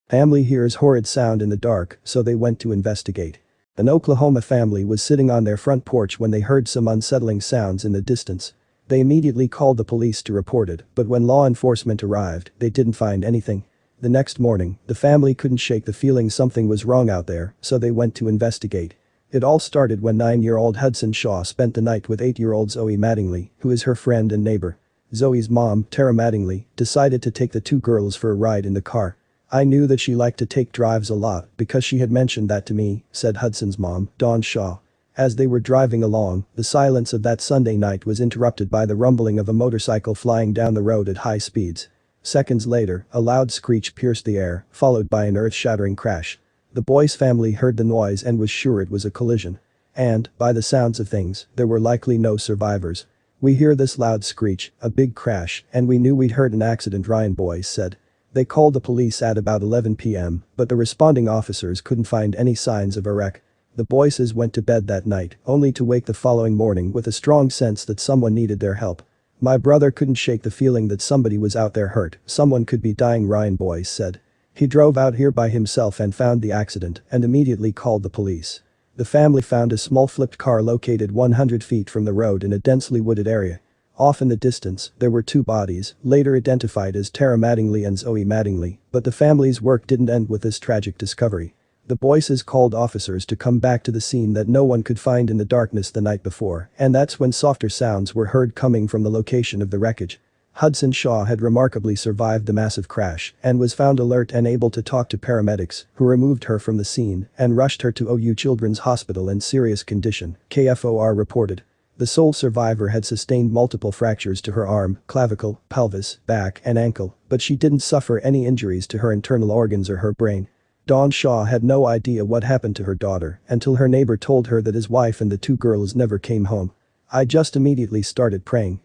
Family hears horrid sound in the dark, so they went to investigate. An Oklahoma family was sitting on their front porch when they heard some unsettling sounds in the distance. They immediately called the police to report it, but when law enforcement arrived, they didn't find anything. The next morning, the family couldn't shake the feeling something was wrong out there, so they went to investigate. It all started when 9-year-old Hudson Shaw spent the night with 8-year-old Zoe Mattingly, who is her friend and neighbor. Zoe's mom, Tara Mattingly, decided to take the two girls for a ride in the car. "I knew that she liked to take drives a lot because she had mentioned that to me," said Hudson's mom, Dawn Shaw. As they were driving along, the silence of that Sunday night was interrupted by the rumbling of a motorcycle flying down the road at high speeds. Seconds later, a loud screech pierced the air, followed by an earth-shattering crash. The boy's family heard the noise and was sure it was a collision. And, by the sounds of things, there were likely no survivors. "We hear this loud screech, a big crash, and we knew we'd heard an accident," Ryan Boyce said. They called the police at about 11 p.m., but the responding officers couldn't find any signs of a wreck. The Boyces went to bed that night, only to wake the following morning with a strong sense that someone needed their help. "My brother couldn't shake the feeling that somebody was out there hurt, someone could be dying," Ryan Boyce said. He drove out here by himself and found the accident and immediately called the police. The family found a small flipped car located 100 feet from the road in a densely wooded area. Off in the distance, there were two bodies, later identified as Tara Mattingly and Zoe Mattingly, but the family's work didn't end with this tragic discovery. The Boyces called officers to come back to the scene that no one could find in the darkness the night before, and that's when softer sounds were heard coming from the location of the wreckage. Hudson Shaw had remarkably survived the massive crash and was found alert and able to talk to paramedics, who removed her from the scene and rushed her to OU Children's Hospital in serious condition, KFOR reported. The sole survivor had sustained multiple fractures to her arm, clavicle, pelvis, back, and ankle, but she didn't suffer any injuries to her internal organs or her brain. Dawn Shaw had no idea what happened to her daughter until her neighbor told her that his wife and the two girls never came home. "I just immediately started praying,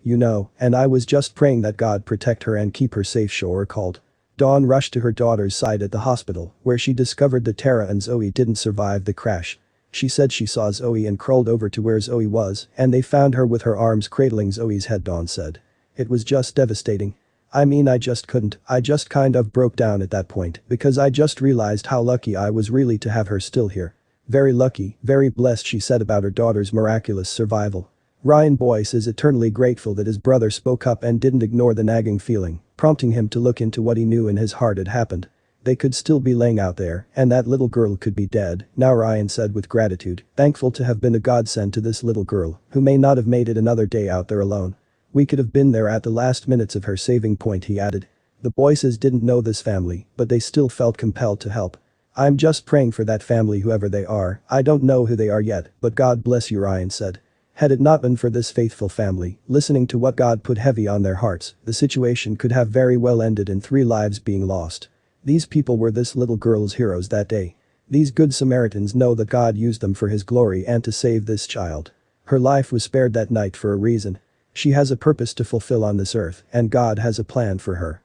and I was just praying that God protect her and keep her safe," Shaw recalled. Dawn rushed to her daughter's side at the hospital, where she discovered that Tara and Zoe didn't survive the crash. She said she saw Zoe and crawled over to where Zoe was, and they found her with her arms cradling Zoe's head, Dawn said. "It was just devastating. I mean, I just couldn't, I just kind of broke down at that point because I just realized how lucky I was really to have her still here. Very lucky, very blessed," she said about her daughter's miraculous survival. Ryan Boyce is eternally grateful that his brother spoke up and didn't ignore the nagging feeling, prompting him to look into what he knew in his heart had happened. They could still be laying out there, and that little girl could be dead, now, Ryan said with gratitude, thankful to have been a godsend to this little girl, who may not have made it another day out there alone. "We could have been there at the last minutes of her saving point," he added. The Boyces didn't know this family, but they still felt compelled to help. "I'm just praying for that family, whoever they are. I don't know who they are yet, but God bless you," Ryan said. Had it not been for this faithful family, listening to what God put heavy on their hearts, the situation could have very well ended in 3 lives being lost. These people were this little girl's heroes that day. These good Samaritans know that God used them for his glory and to save this child. Her life was spared that night for a reason. She has a purpose to fulfill on this earth, and God has a plan for her.